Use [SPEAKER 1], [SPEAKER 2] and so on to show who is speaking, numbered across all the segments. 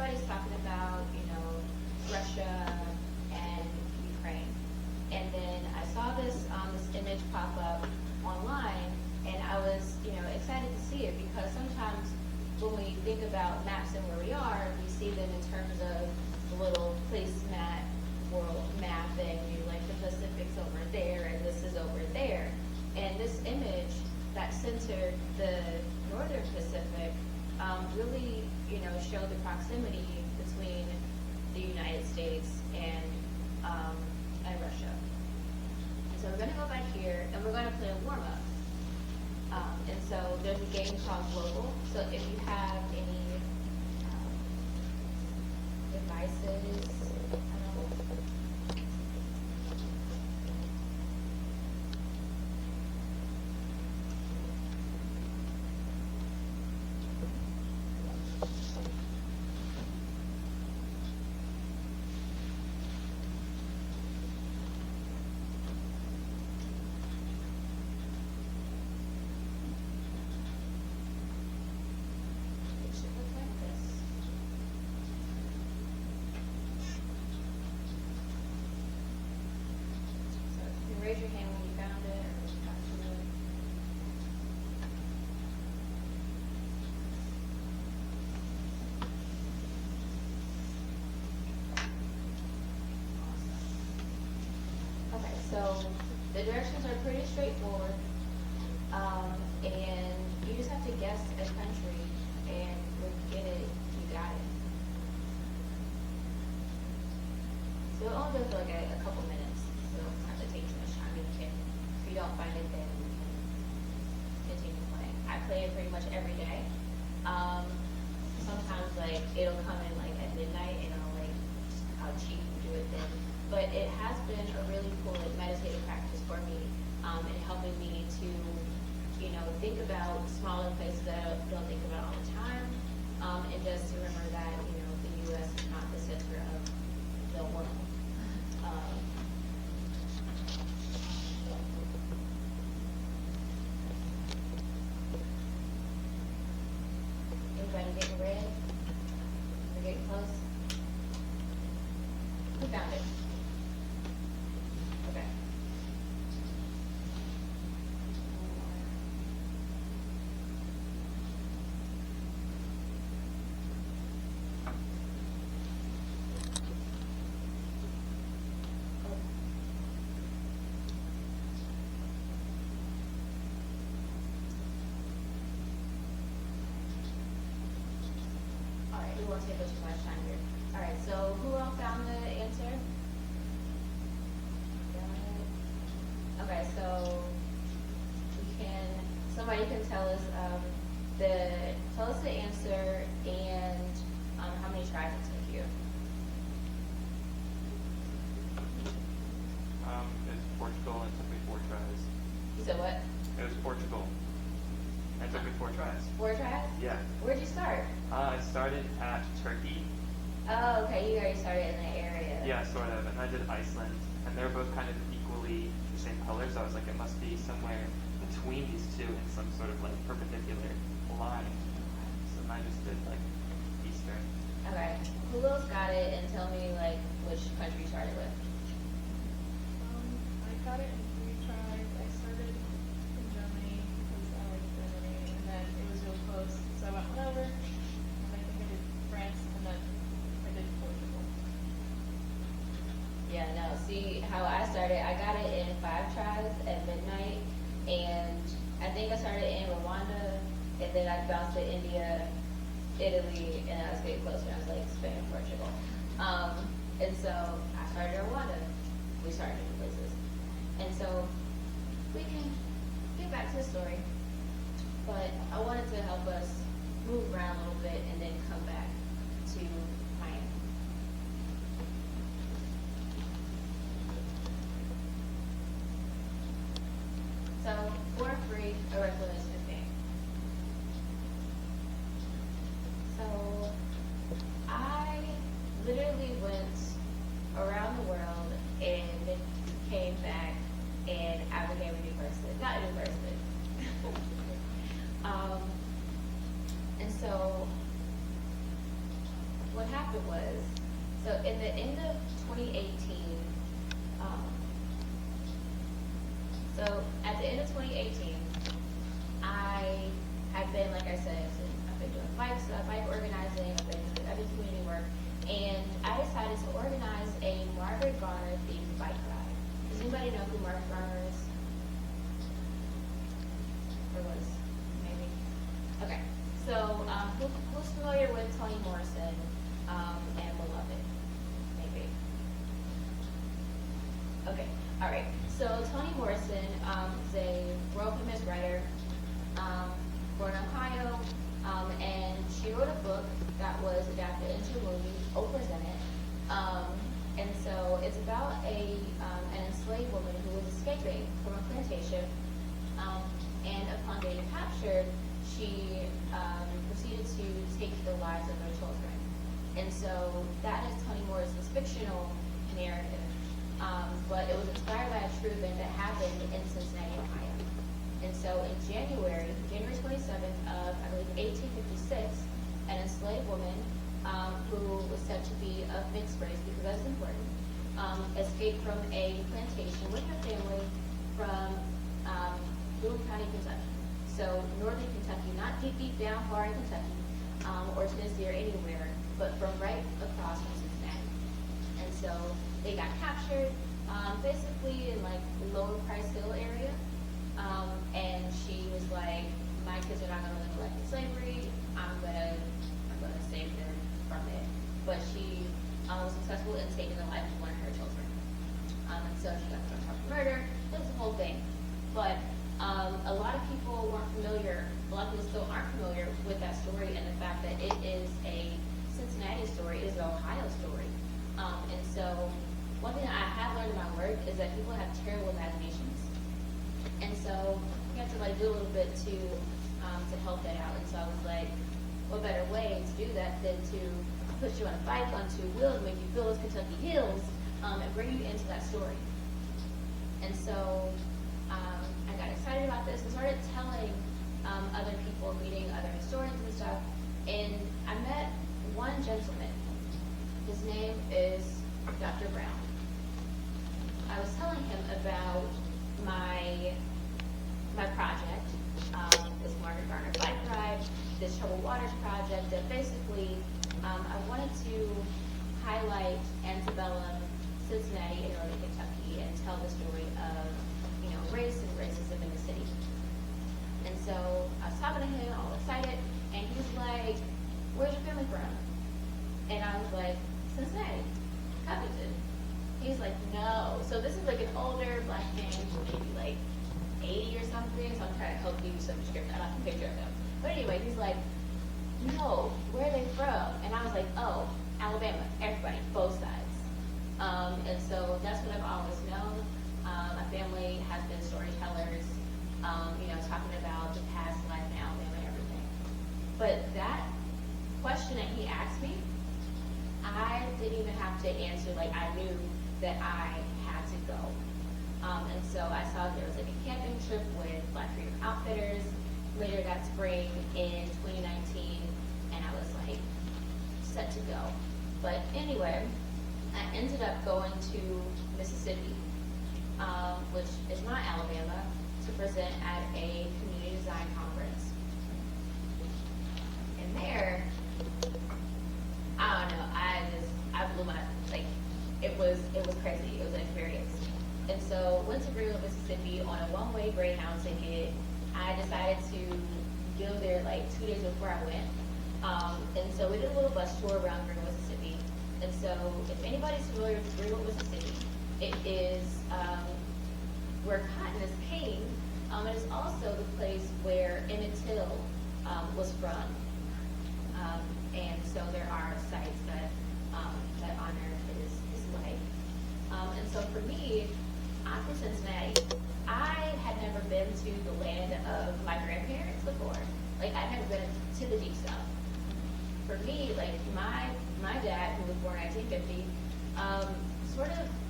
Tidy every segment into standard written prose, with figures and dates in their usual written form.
[SPEAKER 1] everybody's talking about, Russia and Ukraine. And then I saw this image pop up online, and I was, excited to see it because sometimes when we think about maps and where we are, we see them in terms of the little placemat world map, and the Pacific's over there, and this is over there. And this image that centered the northern Pacific really, showed the proximity between the United States and Russia. And so we're going to go back here, and we're going to play a warm-up. And so there's a game called Global. So if you have any devices, it should look like this. So you can raise your hand when you found it, or just talk to it. Okay, so the directions are pretty straightforward, and you just have to guess a country, and when you get it, you got it. So it'll only go for like a couple minutes, so it doesn't have to take too much time. If you don't find it, then you can continue playing. I play it pretty much every day. Sometimes it'll come in at midnight, and I'll cheat and do it then. But it has been a really cool meditative practice for me, in helping me to, think about smaller places that I don't think about all the time, and just to remember that, the U.S. is not the center of the world. Everybody getting red? We're getting close? Who found it? Okay. All right, we won't take up too much time here. All right, so who else found the answer? Okay, so somebody can tell us the answer and how many tries it took you.
[SPEAKER 2] It was Portugal, and it took me 4 tries.
[SPEAKER 1] You said what?
[SPEAKER 2] It was Portugal. And it took me 4 tries.
[SPEAKER 1] 4 tries?
[SPEAKER 2] Yeah.
[SPEAKER 1] Where'd you start?
[SPEAKER 2] I started at Turkey.
[SPEAKER 1] Oh, okay, you already started in the area.
[SPEAKER 2] Yeah, sort of. And I did Iceland. And they're both kind of equally the same color, so I was like, it must be somewhere between these two in some sort of perpendicular line. So then I just did Eastern.
[SPEAKER 1] Okay. Who else got it, and tell me which country you started with?
[SPEAKER 3] I got it in 3 tries. I started in Germany because I like Germany, and then it was real close, so I went one over, and I think I did France, and then I did Portugal.
[SPEAKER 1] Yeah, no. See how I started? I got it in 5 tries at midnight, and I think I started in Rwanda, and then I bounced to India, Italy, and I was getting closer. I was like Spain, Portugal. And so I started in Rwanda. We started different places. And so we can get back to the story, but I wanted to help us move around a little bit and then come back to Miami. So, for free, a reclamation thing. So, I literally went around the world and came back, and I became a new person. Not a new person. happened was, so in the end of 2018, um, so at the end of 2018, I have been, like I said, so I've been doing bike organizing, I've been doing other community work, and I decided to organize a Margaret Garner themed bike ride. Does anybody know who Margaret Garner is? Or was? Maybe. Okay. So, who's familiar with Toni Morrison and Beloved? Maybe. Okay. All right. So Toni Morrison is a world famous writer, born in Ohio, and she wrote a book that was adapted into a movie, Oprah's in it. And so it's about an enslaved woman who was escaping from a plantation, and upon being captured, she proceeded to take the lives of her children. And so that is Toni Morrison's fictional narrative. But it was inspired by a true event that happened in Cincinnati, Ohio. And so in January 27th of, I believe, 1856, an enslaved woman who was said to be of mixed race, because that's important, escaped from a plantation with her family from Boone County, Kentucky. So northern Kentucky, not deep, deep down far in Kentucky, or Tennessee or anywhere, but from right across from Cincinnati. And so they got captured, basically in like the Lower Price Hill area. And she was like, my kids are not gonna live like in slavery. I'm gonna save them from it. But she was successful in taking the life of one of her children. And so she got charged for murder. It was a whole thing. But a lot of people weren't familiar, a lot of people still aren't familiar with that story and the fact that it is a Cincinnati story, it is an Ohio story. And so one thing I have learned in my work is that people have terrible imaginations. And so you have to like do a little bit to help that out. And so I was like, what better way to do that than to put you on a bike on two wheels, make you feel those Kentucky hills, and bring you into that story. And so I got excited about this and started telling other people, meeting other historians and stuff. And I met one gentleman. His name is Dr. Brown. I was telling him about my project, this Margaret Garner bike ride, this Troubled Waters project, that basically I wanted to highlight antebellum Cincinnati and northern Kentucky and tell the story of, race and racism in the city. And so I was talking to him, all excited, and he was like, where's your family from? And I was like, Cincinnati, Covington. He's like, no. So this is like an older black man, maybe like 80 or something, so I'm trying to help you some description. I don't have a picture of him. But anyway, he's like, no, where are they from? And I was like, oh, Alabama, everybody, both sides. And so that's what I've always known. My family has been storytellers, talking about the past life in Alabama and everything. But that question that he asked me, I didn't even have to answer. Like, I knew that I had to go. And so I saw there was like a camping trip with Black Freedom Outfitters later that spring in 2019, and I was like set to go. But anyway, I ended up going to Mississippi, which is not Alabama, to present at a community design conference. And there, I don't know, I blew my, like, it was crazy. It was an experience. And so went to Greenville, Mississippi on a one-way Greyhound ticket. I decided to go there like 2 days before I went. And so we did a little bus tour around Greenville, Mississippi. And so if anybody's familiar with Greenville, Mississippi, it is where cotton is cane. It is also the place where Emmett Till was from. And so there are sites that honor his life. And so for me, I'm from Cincinnati. I had never been to the land of my grandparents before. Like, I'd never been to the Deep South. For me, like, my dad, who was born in 1950,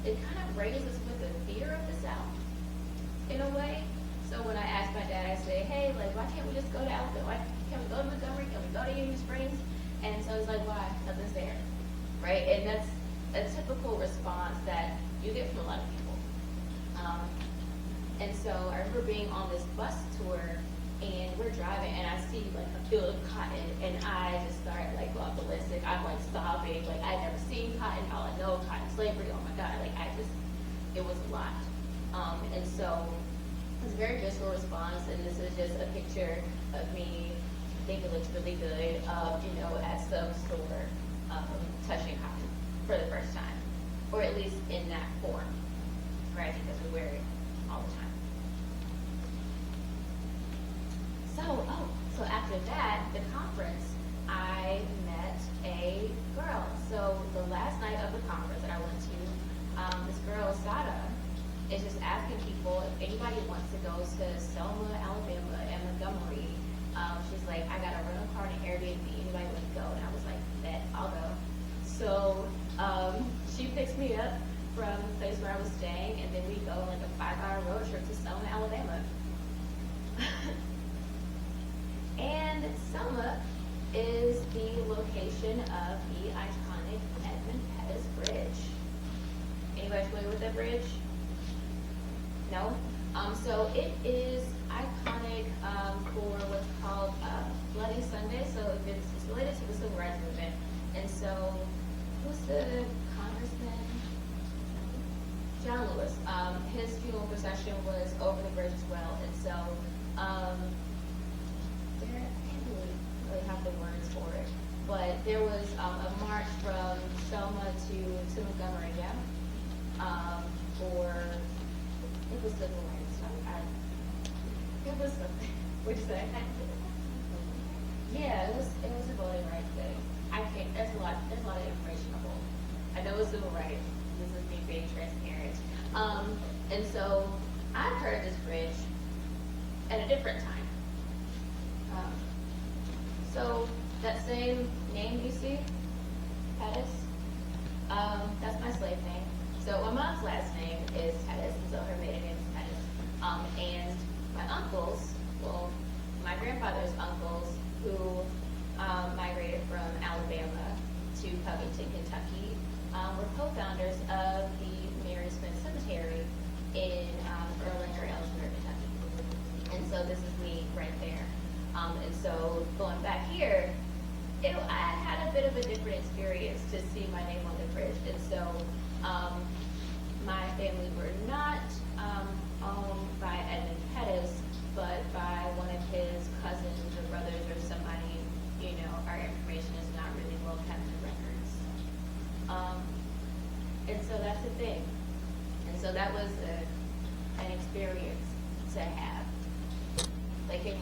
[SPEAKER 1] it kind of raised us with a fear of the South, in a way. So when I asked my dad, I say, hey, like, why can't we just go to Alabama? Why can't we go to Montgomery? Can we go to Union Springs? And so he's like, why? Nothing's there. right? And that's a typical response that you get from a lot of people. And so I remember being on this bus tour, and we're driving, and I see like a field of cotton, and I just start like going ballistic. I'm like sobbing, like I'd never seen cotton, all I know cotton slavery. Oh my God, like it was a lot. And so it was a very visceral response, and this is just a picture of me. I think it looks really good, at some store, touching cotton for the first time, or at least in that form, right? Because we wear it all the time. So after that, the conference, I met a girl. So the last night of the conference that I went to, this girl, Sada, is just asking people if anybody wants to go to Selma, Alabama, and Montgomery. She's like, I got a rental car and Airbnb. Anybody want to go? And I was like, bet, I'll go. So she picks me up from the place where I was staying, and then we go on like a 5-hour road trip to Selma, Alabama. And Selma is the location of the iconic Edmund Pettus Bridge. Anybody familiar with that bridge? No? So it is iconic for what's called Bloody Sunday. So it's related to the Civil Rights Movement. And so, who's the congressman? John Lewis. His funeral procession was over the bridge as well. And so, I can't really have the words for it, but there was a march from Selma to Montgomery, for it was civil rights. It was something. What'd you say? Yeah, it was a voting rights thing. I can't. There's a lot of information on both. I know it's civil rights. This is me being transparent. And so I've heard this bridge at a different time. So that same name you see, Pettus, that's my slave name. So my mom's last name is Pettus, and so her maiden name is Pettus. And my uncles, well, my grandfather's uncles, who migrated from Alabama to Covington, Kentucky, were co-founders of the Mary Smith Cemetery in Erlanger, Ellsworth, Kentucky. And so this is me right there. And so going back here, I had a bit of a different experience to see my name on the bridge. And so my family were not owned by Edmund Pettus, but by one of his cousins or brothers or somebody, our information is not really well kept in records. And so that's the thing. And so that was an experience to have. Like you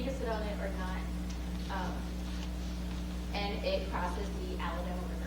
[SPEAKER 1] can sit on it or not. And it crosses the Alabama River.